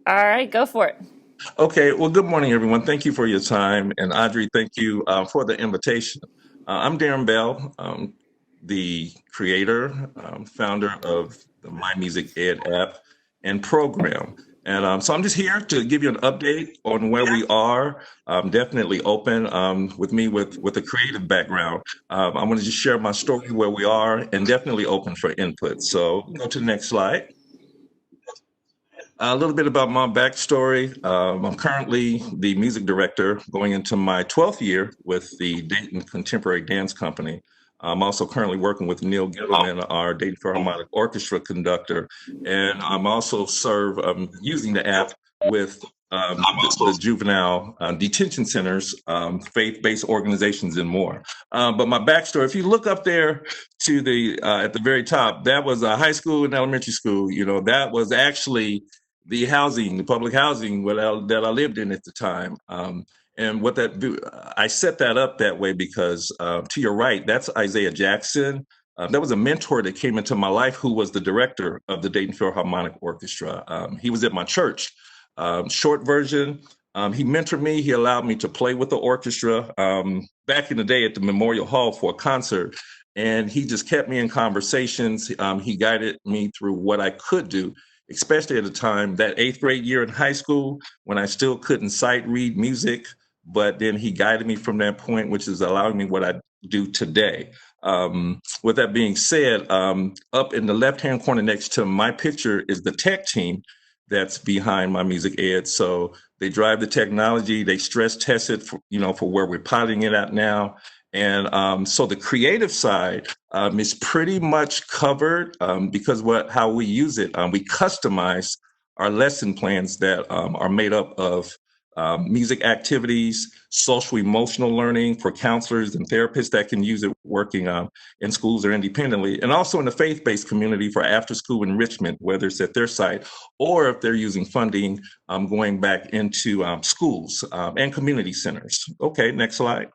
All right, go for it. Okay, well, good morning, everyone. Thank you for your time. And Audrey, thank you for the invitation. I'm Deron Bell, the creator, founder of the My Music Ed app and program. And so I'm just here to give you an update on where we are. Definitely open with me with a creative background. I want to just share my story where we are and definitely open for input. So go to the next slide. A little bit about my backstory. I'm currently the music director going into my 12th year with the Dayton Contemporary Dance Company. I'm also currently working with Neil Gittleman, our Dayton Philharmonic Orchestra conductor, and I'm also serve using the app with the juvenile detention centers, faith-based organizations, and more. But my backstory, if you look up there to the at the very top, that was a high school and elementary school. That was actually the housing, the public housing that I lived in at the time. And what that do, I set that up that way because to your right, that's Isaiah Jackson. That was a mentor that came into my life who was the director of the Dayton Philharmonic Orchestra. He was at my church. Short version, he mentored me. He allowed me to play with the orchestra back in the day at the Memorial Hall for a concert. And he just kept me in conversations. He guided me through what I could do, especially at a time that eighth grade year in high school when I still couldn't sight read music. But then he guided me from that point, which is allowing me what I do today. With that being said, up in the left hand corner next to my picture is the tech team that's behind my music ed. So they drive the technology, they stress test it for where we're piloting it at now. And so the creative side is pretty much covered because how we use it, we customize our lesson plans that are made up of music activities, social emotional learning for counselors and therapists that can use it working in schools or independently, and also in the faith-based community for after-school enrichment, whether it's at their site or if they're using funding going back into schools and community centers. Okay, next slide.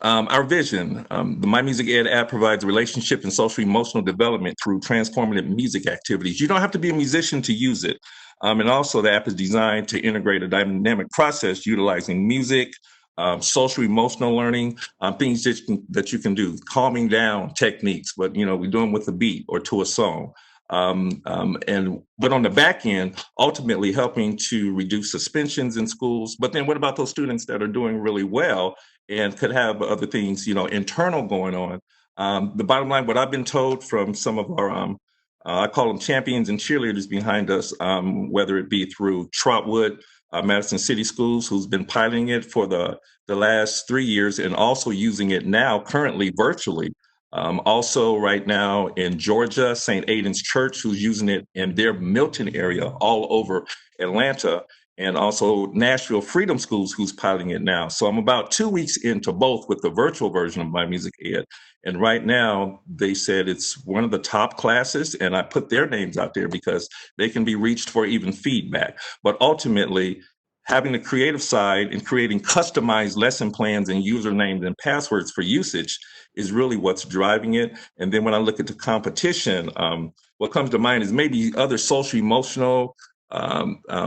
Our vision, the My Music Ed app provides relationship and social emotional development through transformative music activities. You don't have to be a musician to use it. And also the app is designed to integrate a dynamic process utilizing music, social emotional learning, things that you can do, calming down techniques, but we do them with a beat or to a song. But on the back end, ultimately helping to reduce suspensions in schools. But then what about those students that are doing really well and could have other things, internal going on? The bottom line, what I've been told from some of our, I call them champions and cheerleaders behind us, whether it be through Trotwood, Madison City Schools, who's been piloting it for the last 3 years and also using it now currently virtually. Also, right now in Georgia, St. Aidan's Church, who's using it in their Milton area, all over Atlanta, and also Nashville Freedom Schools, who's piloting it now. So I'm about 2 weeks into both with the virtual version of My Music Ed. And right now, they said it's one of the top classes, and I put their names out there because they can be reached for even feedback. But ultimately, having the creative side and creating customized lesson plans and usernames and passwords for usage is really what's driving it. And then when I look at the competition, what comes to mind is maybe other social emotional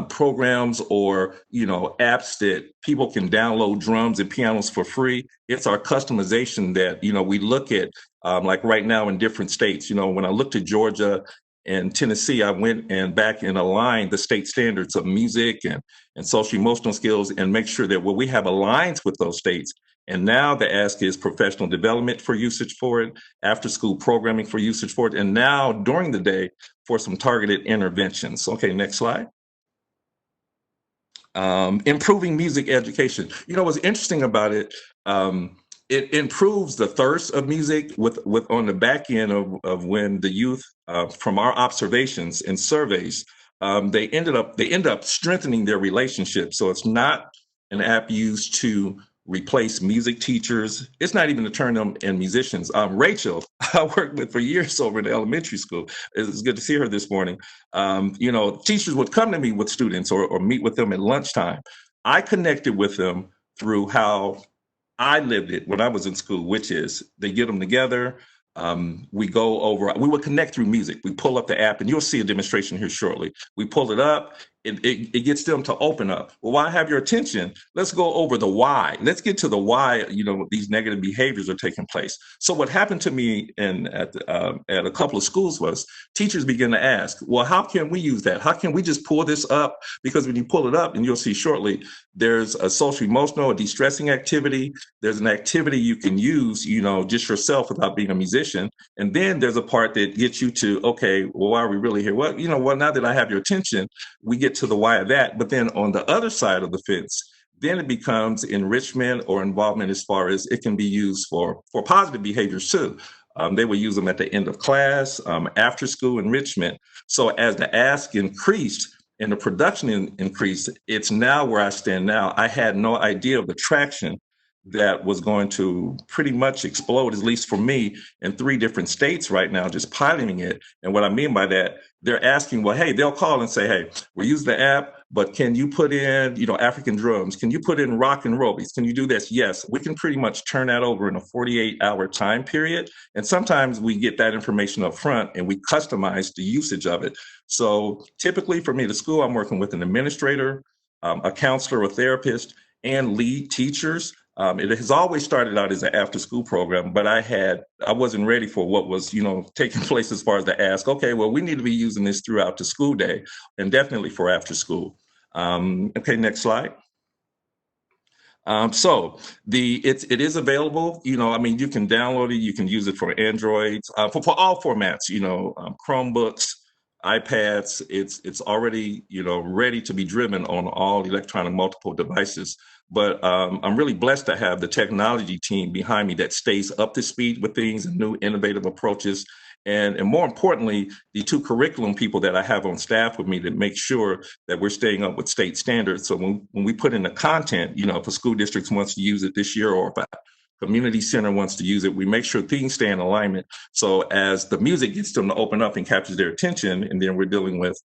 programs or apps that people can download drums and pianos for free. It's our customization that we look at, like right now in different states. When I looked at Georgia and Tennessee, I went and back and aligned the state standards of music and social emotional skills and make sure that what we have aligns with those states. And now the ask is professional development for usage for it, after school programming for usage for it, and now during the day for some targeted interventions. Okay, next slide. Improving music education. What's interesting about it, it improves the thirst of music with on the back end of when the youth, from our observations and surveys, they end up strengthening their relationship. So it's not an app used to replace music teachers. It's not even to turn them in musicians. Rachel, I worked with for years over in elementary school. It's good to see her this morning. Teachers would come to me with students or meet with them at lunchtime. I connected with them through how I lived it when I was in school, which is they get them together. we would connect through music. We pull up the app, and you'll see a demonstration here shortly. We pull it up, it gets them to open up. Well, why have your attention? Let's go over the why. Let's get to the why, these negative behaviors are taking place. So what happened to me at a couple of schools was teachers begin to ask, well, how can we use that? How can we just pull this up? Because when you pull it up, and you'll see shortly, there's a social emotional, a de-stressing activity. There's an activity you can use, just yourself without being a musician. And then there's a part that gets you to, okay, well, why are we really here? Well, now that I have your attention, we get to the why of that. But then on the other side of the fence, then it becomes enrichment or involvement as far as it can be used for positive behaviors too. They will use them at the end of class, after school enrichment. So as the ask increased and the production increased, it's now where I stand now. I had no idea of the traction that was going to pretty much explode, at least for me, in 3 different states right now, just piloting it. And what I mean by that, they're asking, well, hey, they'll call and say, hey, we're using the app, but can you put in, African drums? Can you put in rock and roll beats? Can you do this? Yes, we can pretty much turn that over in a 48-hour time period. And sometimes we get that information up front and we customize the usage of it. So typically for me, the school, I'm working with an administrator, a counselor, a therapist, and lead teachers. It has always started out as an after-school program, but I wasn't ready for what was, taking place as far as the ask. Okay, well, we need to be using this throughout the school day, and definitely for after school. Okay, next slide. So it is available. You can download it. You can use it for Androids, for all formats. Chromebooks, iPads. It's already ready to be driven on all electronic multiple devices. But I'm really blessed to have the technology team behind me that stays up to speed with things and new innovative approaches. And more importantly, the 2 curriculum people that I have on staff with me that make sure that we're staying up with state standards. So when we put in the content, if a school district wants to use it this year or if a community center wants to use it, we make sure things stay in alignment. So as the music gets them to open up and captures their attention, and then we're dealing with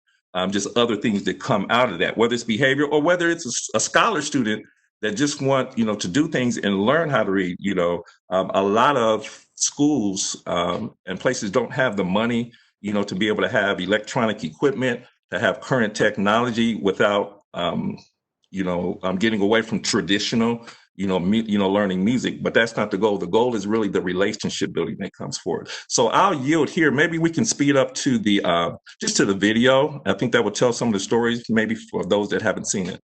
just other things that come out of that, whether it's behavior or whether it's a scholar student that just want to do things and learn how to read. A lot of schools and places don't have the money to be able to have electronic equipment, to have current technology without getting away from traditional learning music. But that's not the goal. The goal is really the relationship building that comes forward. So I'll yield here. Maybe we can speed up to the just to the video. I think that will tell some of the stories, maybe for those that haven't seen it.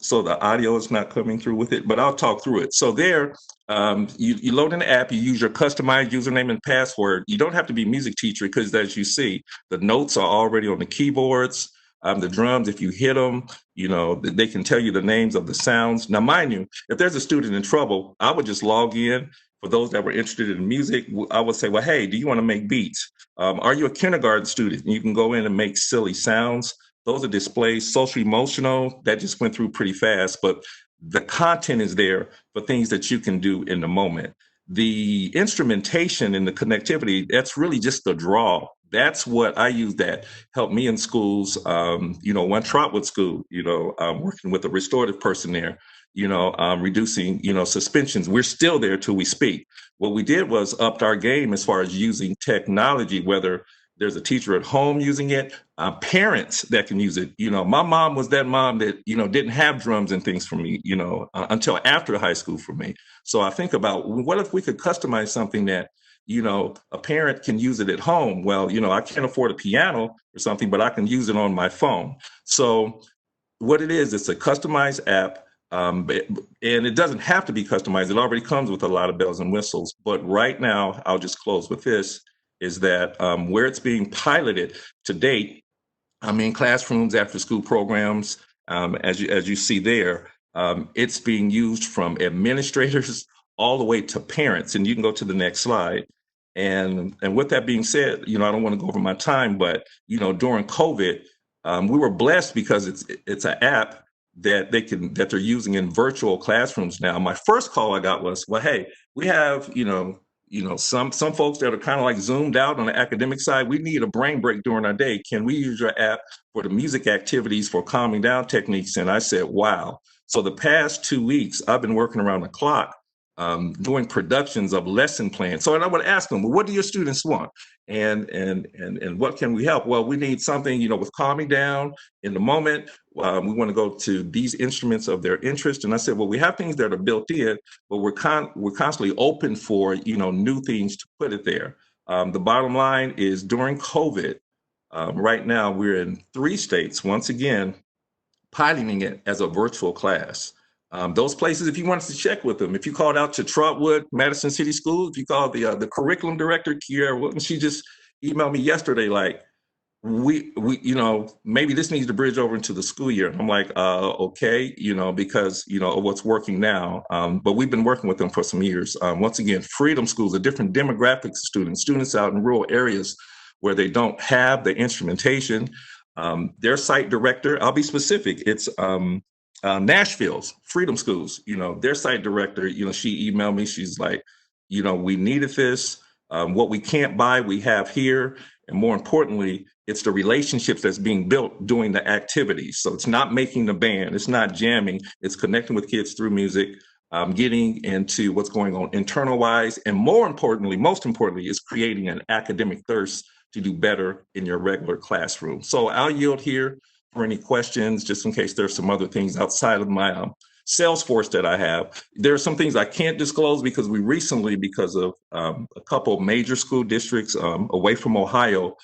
So the audio is not coming through with it, but I'll talk through it. So there, you load in the app, you use your customized username and password. You don't have to be a music teacher because, as you see, the notes are already on the keyboards. The drums, if you hit them, they can tell you the names of the sounds. Now, mind you, if there's a student in trouble, I would just log in. For those that were interested in music, I would say, well, hey, do you want to make beats? Are you a kindergarten student? You can go in and make silly sounds. Those are displays. Social emotional, that just went through pretty fast, but the content is there for things that you can do in the moment. The instrumentation and the connectivity, that's really just the draw. That's what I use that helped me in schools. One Trotwood school, working with a restorative person there, reducing, suspensions. We're still there till we speak. What we did was upped our game as far as using technology, whether there's a teacher at home using it, parents that can use it. My mom was that mom that, didn't have drums and things for me, until after high school for me. So I think about what if we could customize something that, a parent can use it at home. Well, I can't afford a piano or something, but I can use it on my phone. So what it is, it's a customized app. And it doesn't have to be customized. It already comes with a lot of bells and whistles. But right now, I'll just close with this, is that where it's being piloted to date, in classrooms, after school programs, as you see there, it's being used from administrators all the way to parents. And you can go to the next slide. And with that being said, I don't want to go over my time, but during COVID, we were blessed because it's an app that that they're using in virtual classrooms now. My first call I got was, well, hey, we have some folks that are kind of like zoomed out on the academic side, we need a brain break during our day. Can we use your app for the music activities for calming down techniques? And I said, wow. So the past 2 weeks, I've been working around the clock, doing productions of lesson plans. So and I would ask them, well, what do your students want? And what can we help? Well, we need something, with calming down in the moment. We want to go to these instruments of their interest. And I said, well, we have things that are built in, but we're constantly open for, new things to put it there. The bottom line is during COVID, right now we're in 3 states, once again, piloting it as a virtual class. Those places, if you wanted to check with them, if you called out to Trotwood, Madison City School, if you called the curriculum director, Kiara Wilton, she just emailed me yesterday, like, we maybe this needs to bridge over into the school year. I'm like, okay, because, of what's working now. But we've been working with them for some years. Once again, Freedom Schools, a different demographic of students out in rural areas where they don't have the instrumentation. Their site director, I'll be specific, it's Nashville's Freedom Schools, their site director, she emailed me, she's like, we needed this. What we can't buy, we have here. And more importantly, it's the relationships that's being built doing the activities. So it's not making the band, it's not jamming, it's connecting with kids through music, getting into what's going on internal wise. And most importantly, is creating an academic thirst to do better in your regular classroom. So I'll yield here for any questions, just in case there's some other things outside of my Salesforce that I have. There are some things I can't disclose because we recently, because of a couple major school districts away from Ohio,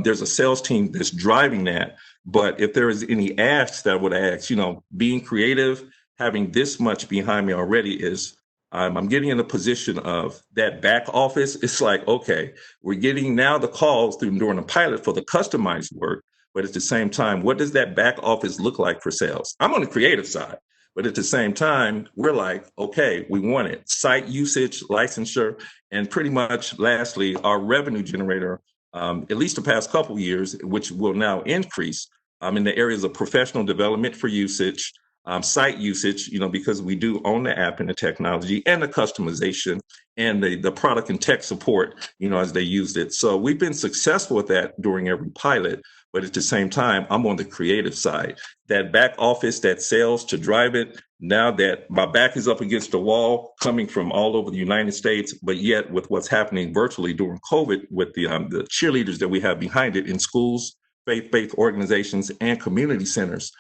there's a sales team that's driving that. But if there is any asks that I would ask, being creative, having this much behind me already is, I'm getting in a position of that back office. It's like, okay, we're getting now the calls during the pilot for the customized work. But at the same time, what does that back office look like for sales? I'm on the creative side. But at the same time, we're like, okay, we want it. Site usage, licensure, and pretty much lastly, our revenue generator, at least the past couple of years, which will now increase in the areas of professional development for usage, site usage, because we do own the app and the technology and the customization and the product and tech support, as they used it. So we've been successful with that during every pilot. But at the same time, I'm on the creative side. That back office, that sales to drive it, now that my back is up against the wall coming from all over the United States, but yet with what's happening virtually during COVID with the cheerleaders that we have behind it in schools, faith-based organizations, and community centers,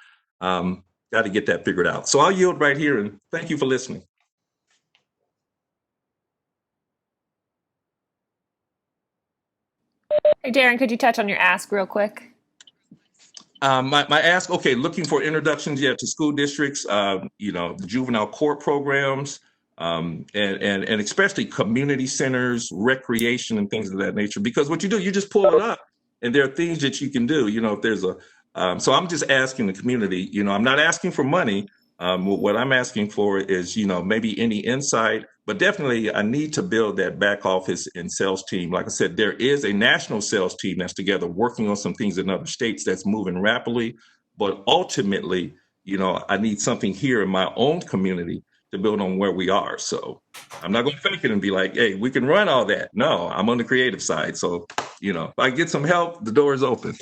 got to get that figured out. So I'll yield right here and thank you for listening. Hey, Deron, could you touch on your ask real quick? My ask, okay, looking for introductions, to school districts, the juvenile court programs, and especially community centers, recreation, and things of that nature. Because what you do, you just pull it up, and there are things that you can do. If there's so I'm just asking the community. I'm not asking for money. What I'm asking for is, maybe any insight, but definitely I need to build that back office and sales team. Like I said, there is a national sales team that's together working on some things in other states that's moving rapidly. But ultimately, I need something here in my own community to build on where we are. So I'm not going to fake it and be like, hey, we can run all that. No, I'm on the creative side. So, if I get some help, the door is open.